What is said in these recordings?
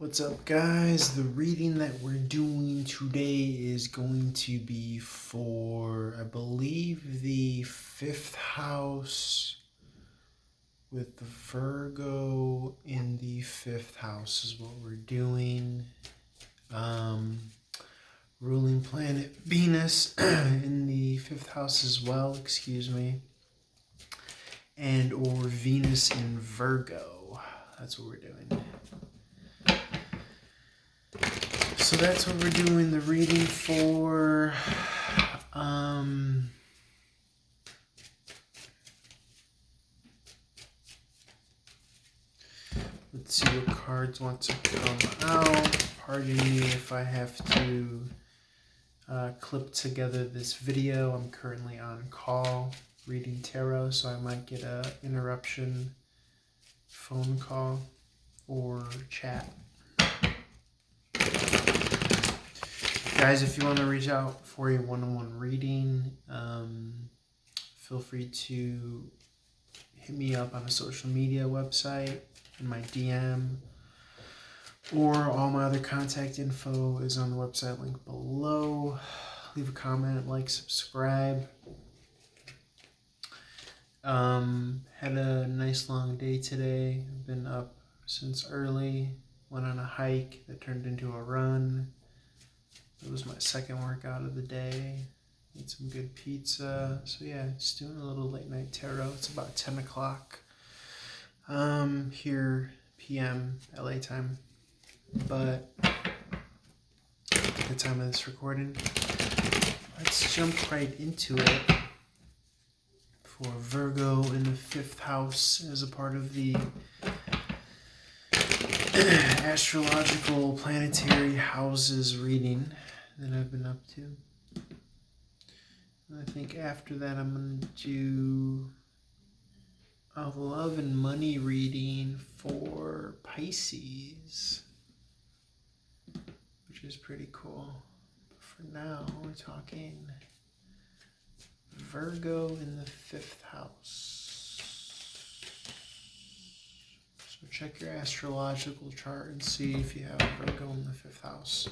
What's up, guys? The reading that we're doing today is going to be for, I believe, the 5th house with the Virgo in the 5th house is what we're doing. Ruling planet Venus in the 5th house as well, and or Venus in Virgo. That's what we're doing. So that's what we're doing the reading for. Let's see what cards want to come out. Pardon me if I have to clip together this video. I'm currently on call reading tarot, so I might get an interruption, phone call, or chat. Guys, if you want to reach out for a one-on-one reading, feel free to hit me up on a social media website, in my DM, or all my other contact info is on the website link below. Leave a comment, like, subscribe. Had a nice long day today. I've been up since early. Went on a hike that turned into a run. It was my second workout of the day. Ate some good pizza. So yeah, just doing a little late night tarot. It's about 10 o'clock here, PM, LA time. But at the time of this recording, let's jump right into it. For Virgo in the 5th house as a part of the astrological planetary houses reading that I've been up to. And I think after that I'm going to do a love and money reading for Pisces, which is pretty cool. But for now, we're talking Virgo in the 5th house. So check your astrological chart and see if you have Virgo in the 5th house,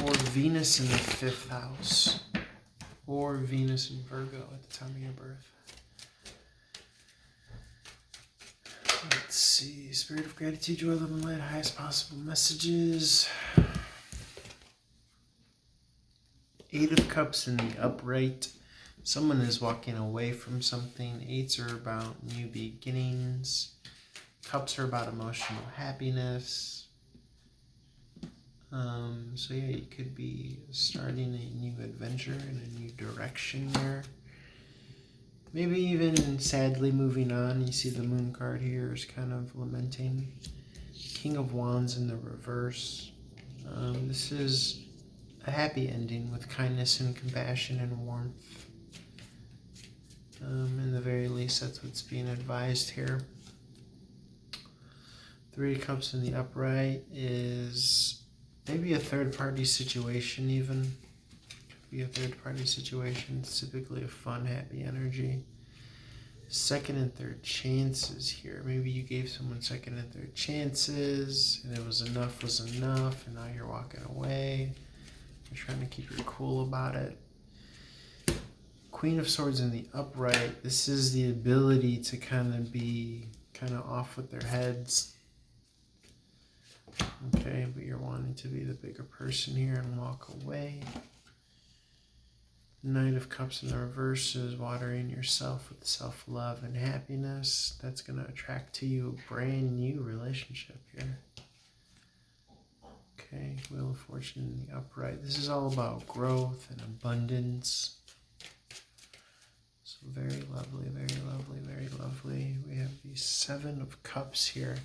or Venus in the 5th house, or Venus in Virgo at the time of your birth. Let's see. Spirit of gratitude, joy, love, and light, highest possible messages. 8 of Cups in the upright. Someone is walking away from something. 8s are about new beginnings. Cups are about emotional happiness. So yeah, you could be starting a new adventure in a new direction there. Maybe even sadly moving on. You see the Moon card here is kind of lamenting. King of Wands in the reverse. This is a happy ending with kindness and compassion and warmth. In the very least, that's what's being advised here. 3 of Cups in the upright is maybe a third-party situation even. Could be a third-party situation. It's typically a fun, happy energy. 2nd and 3rd chances here. Maybe you gave someone 2nd and 3rd chances, and it was enough, and now you're walking away. You're trying to keep your cool about it. Queen of Swords in the upright. This is the ability to kind of be off with their heads. Okay, but you're wanting to be the bigger person here and walk away. Knight of Cups in the reverse is watering yourself with self-love and happiness. That's going to attract to you a brand new relationship here. Okay, Wheel of Fortune in the upright. This is all about growth and abundance. So very lovely, very lovely, very lovely. We have the 7 of Cups here.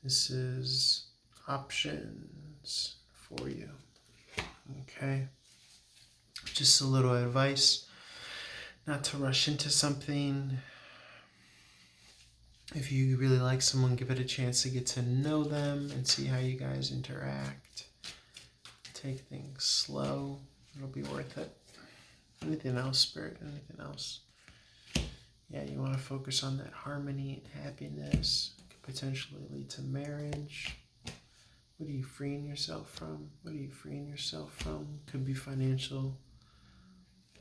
This is options for you. Okay. Just a little advice, not to rush into something. If you really like someone, give it a chance to get to know them and see how you guys interact. Take things slow. It'll be worth it. Anything else, Spirit? Anything else? Yeah, you want to focus on that harmony and happiness. It could potentially lead to marriage. What are you freeing yourself from? What are you freeing yourself from? Could be financial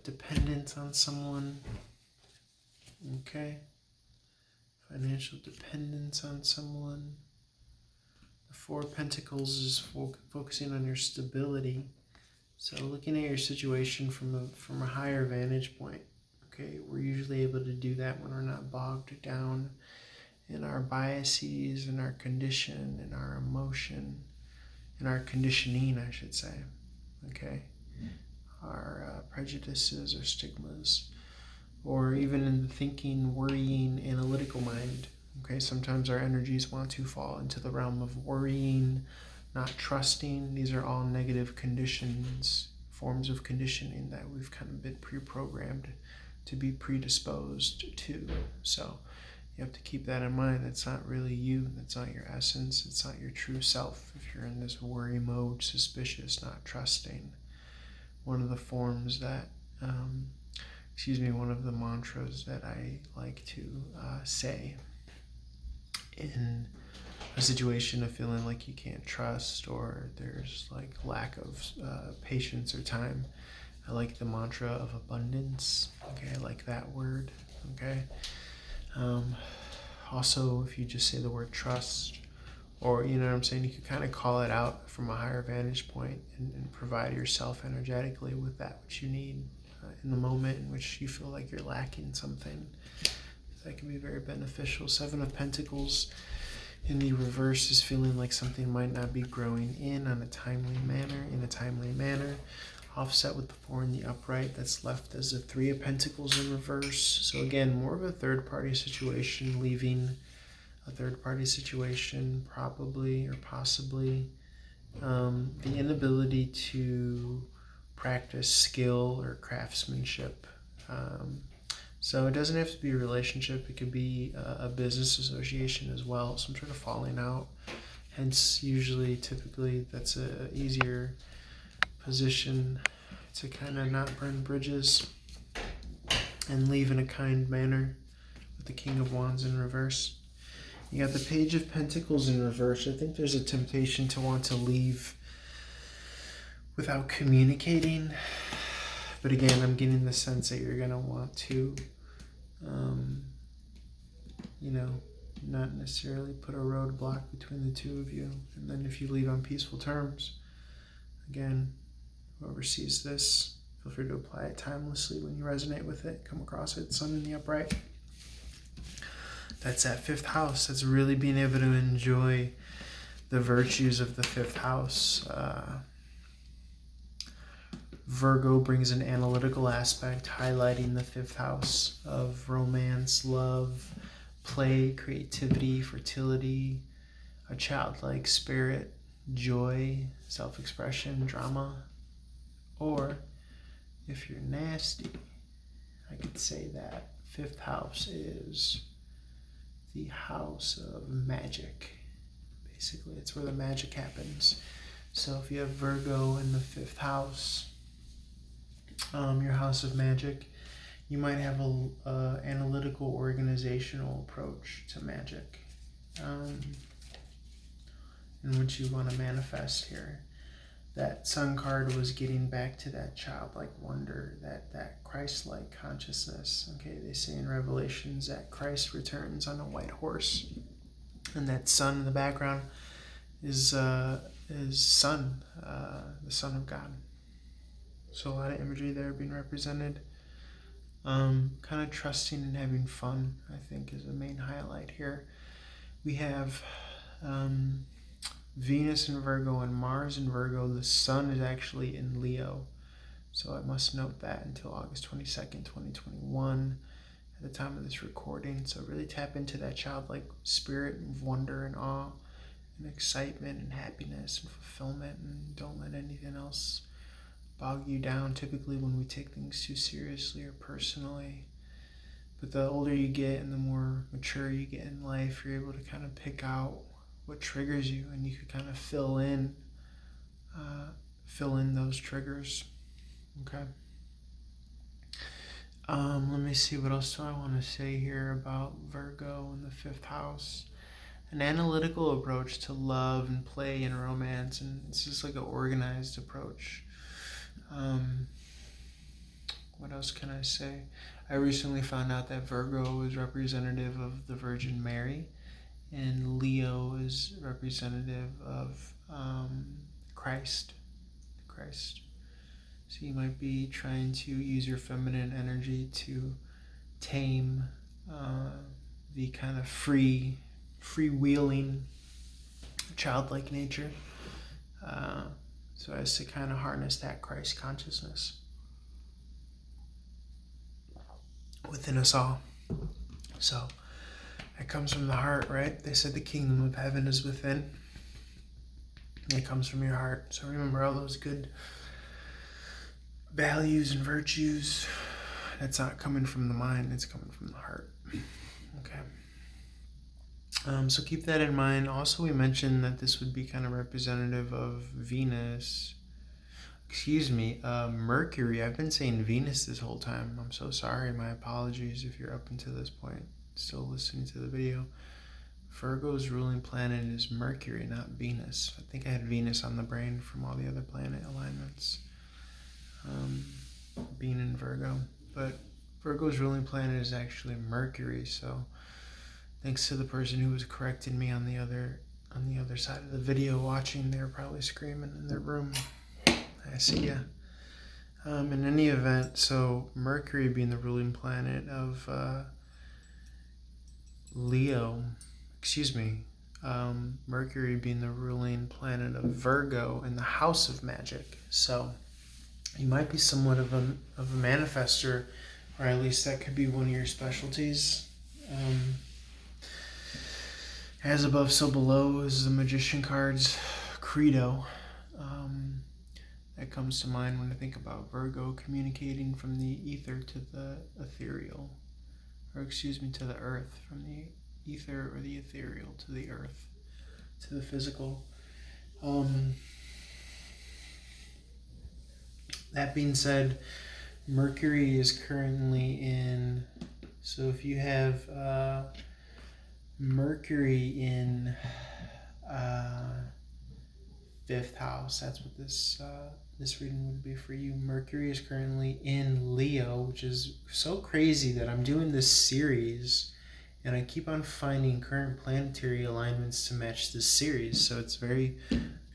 dependence on someone. Okay. Financial dependence on someone. The Four of Pentacles is focusing on your stability. So looking at your situation from a higher vantage point. Okay, we're usually able to do that when we're not bogged down in our biases, in our condition, in our emotion, in our conditioning, I should say. Okay, our prejudices or stigmas, or even in the thinking, worrying, analytical mind. Okay, sometimes our energies want to fall into the realm of worrying, not trusting. These are all negative conditions, forms of conditioning that we've kind of been pre-programmed to be predisposed to. So you have to keep that in mind. That's not really you. That's not your essence. It's not your true self. If you're in this worry mode, suspicious, not trusting. One of the forms that, one of the mantras that I like to say in a situation of feeling like you can't trust or there's like lack of patience or time. I like the mantra of abundance. Okay, I like that word. Okay. Also, if you just say the word trust, or you know what I'm saying, you could kind of call it out from a higher vantage point and provide yourself energetically with that which you need in the moment in which you feel like you're lacking something. That can be very beneficial. Seven of Pentacles in the reverse is feeling like something might not be growing in a timely manner. Offset with the Four in the upright, that's left as the Three of Pentacles in reverse. So again, more of a third-party situation, leaving a third-party situation, probably or possibly. The inability to practice skill or craftsmanship. So it doesn't have to be a relationship. It could be a business association as well, some sort of falling out. Hence, typically, that's a easier position to kind of not burn bridges and leave in a kind manner with the King of Wands in reverse. You got the Page of Pentacles in reverse. I think there's a temptation to want to leave without communicating. But again, I'm getting the sense that you're going to want to, not necessarily put a roadblock between the two of you. And then if you leave on peaceful terms, again, whoever sees this, feel free to apply it timelessly when you resonate with it, come across it. Sun in the upright. That's that fifth house. That's really being able to enjoy the virtues of the fifth house. Virgo brings an analytical aspect, highlighting the fifth house of romance, love, play, creativity, fertility, a childlike spirit, joy, self-expression, drama. Or if you're nasty, I could say that fifth house is the house of magic. Basically, it's where the magic happens. So if you have Virgo in the fifth house, your house of magic, you might have a analytical, organizational approach to magic, in which you want to manifest here. That Sun card was getting back to that childlike wonder, that Christ-like consciousness. Okay, they say in Revelations that Christ returns on a white horse, and that sun in the background is sun, the Son of God. So a lot of imagery there being represented. Kind of trusting and having fun, I think, is the main highlight here. We have Venus in Virgo and Mars in Virgo. The Sun is actually in Leo. So I must note that until August 22nd, 2021, at the time of this recording. So really tap into that childlike spirit of wonder and awe and excitement and happiness and fulfillment, and don't let anything else bog you down. Typically when we take things too seriously or personally. But the older you get and the more mature you get in life, you're able to kind of pick out what triggers you, and you can kind of fill in those triggers. Okay. Let me see, what else do I want to say here about Virgo in the fifth house? an analytical approach to love and play and romance, and it's just like an organized approach. What else can I say? I recently found out that Virgo is representative of the Virgin Mary, and Leo is representative of Christ. Christ. So you might be trying to use your feminine energy to tame the kind of freewheeling, childlike nature, so as to kind of harness that Christ consciousness within us all. So it comes from the heart, right? They said the kingdom of heaven is within. It comes from your heart. So remember all those good values and virtues. That's not coming from the mind, it's coming from the heart. Okay. So keep that in mind. Also, we mentioned that this would be kind of representative of Venus. Mercury. I've been saying Venus this whole time. I'm so sorry. My apologies if you're up until this point still listening to the video. Virgo's ruling planet is Mercury, not Venus. I think I had Venus on the brain from all the other planet alignments being in Virgo. But Virgo's ruling planet is actually Mercury, so thanks to the person who was correcting me on the other side of the video watching. They're probably screaming in their room. I see ya. In any event, so Mercury being the ruling planet of Leo, Mercury being the ruling planet of Virgo in the house of magic. So you might be somewhat of a manifester, or at least that could be one of your specialties. As above, so below is the Magician card's credo. That comes to mind when I think about Virgo communicating from the ether to the ethereal, to the earth, from the ether or the ethereal to the earth, to the physical. That being said, Mercury is currently in, so if you have Mercury in 5th house, that's what this reading would be for you. Mercury is currently in Leo, which is so crazy that I'm doing this series and I keep on finding current planetary alignments to match this series, so it's very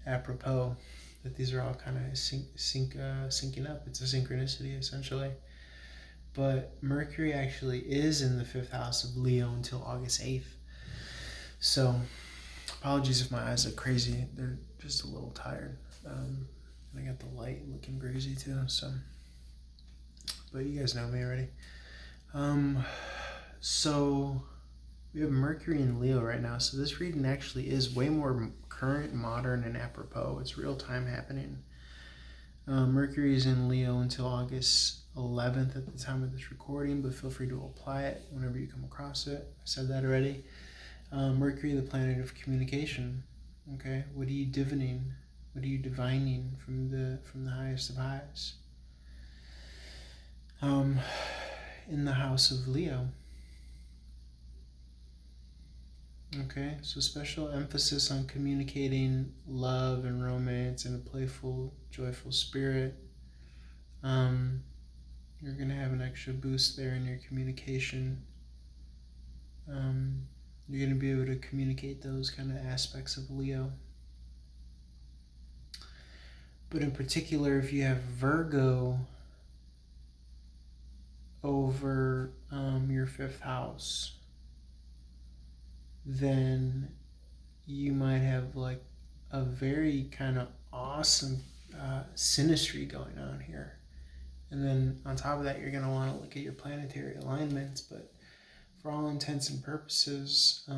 apropos that these are all kind of syncing up. It's a synchronicity essentially. But Mercury actually is in the 5th house of Leo until August 8th. So apologies if my eyes look crazy. They're just a little tired. And I got the light looking crazy too. So, but you guys know me already. So we have Mercury in Leo right now. So this reading actually is way more current, modern, and apropos. It's real time happening. Mercury is in Leo until August 11th at the time of this recording, but feel free to apply it whenever you come across it. I said that already. Mercury, the planet of communication. Okay, what are you divining? What are you divining from the highest of highs? In the house of Leo. Okay, so special emphasis on communicating love and romance in a playful, joyful spirit. You're going to have an extra boost there in your communication. You're going to be able to communicate those kind of aspects of Leo. But in particular, if you have Virgo over your 5th house, then you might have like a very kind of awesome synastry going on here. And then on top of that, you're going to want to look at your planetary alignments. But for all intents and purposes,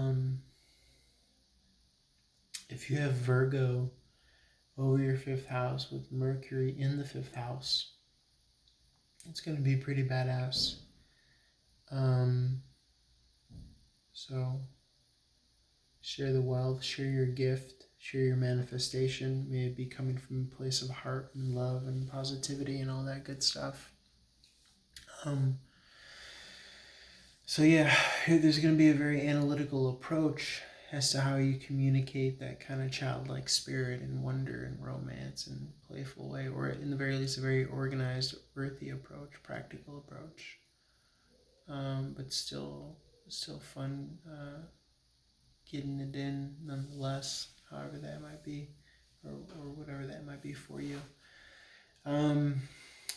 if you have Virgo over your 5th house with Mercury in the 5th house, it's going to be pretty badass. So share the wealth, share your gift, share your manifestation. May it be coming from a place of heart and love and positivity and all that good stuff. So yeah, there's going to be a very analytical approach as to how you communicate that kind of childlike spirit and wonder and romance and playful way, or in the very least a very organized, earthy approach, practical approach, but still fun, getting it in nonetheless, however that might be, or whatever that might be for you.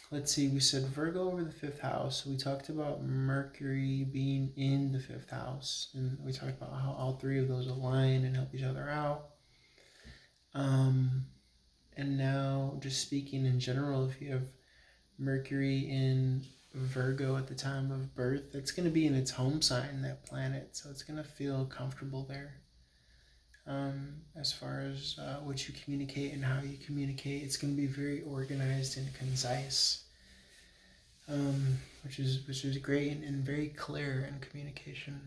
Let's see, we said Virgo over the 5th house. We talked about Mercury being in the 5th house, and we talked about how all three of those align and help each other out. And now, just speaking in general, if you have Mercury in Virgo at the time of birth, it's going to be in its home sign, that planet, so it's going to feel comfortable there. As far as what you communicate and how you communicate, it's going to be very organized and concise, which is great and very clear in communication,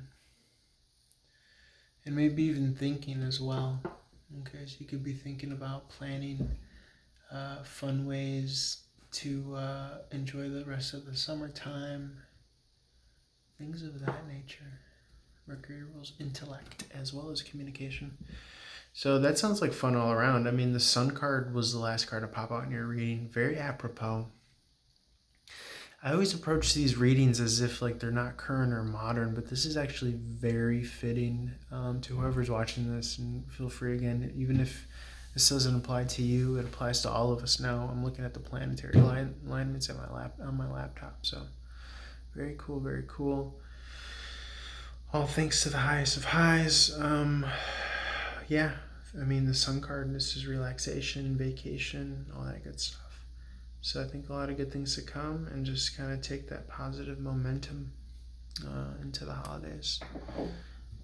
and maybe even thinking as well. Okay, so you could be thinking about planning fun ways to enjoy the rest of the summertime, things of that nature. Mercury rules intellect as well as communication. So that sounds like fun all around. I mean, the Sun card was the last card to pop out in your reading. Very apropos. I always approach these readings as if like they're not current or modern, but this is actually very fitting to whoever's watching this. And feel free again, even if this doesn't apply to you, it applies to all of us now. I'm looking at the planetary alignments at on my laptop. So very cool, very cool. All thanks to the highest of highs. Yeah, I mean, the Sun card, this is relaxation, vacation, all that good stuff. So I think a lot of good things to come, and just kind of take that positive momentum into the holidays.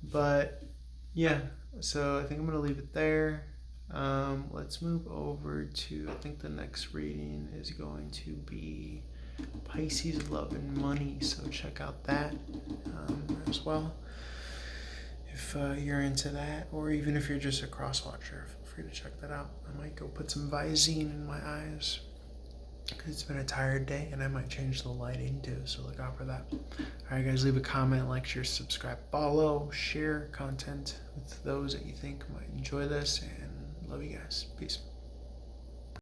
But yeah, so I think I'm going to leave it there. Let's move over to, I think the next reading is going to be Pisces, love and money. So check out that as well. If you're into that, or even if you're just a cross watcher, feel free to check that out. I might go put some Visine in my eyes because it's been a tired day, and I might change the lighting too, so look out for that. Alright guys, leave a comment, like, share, subscribe, follow, share content with those that you think might enjoy this, and love you guys. Peace.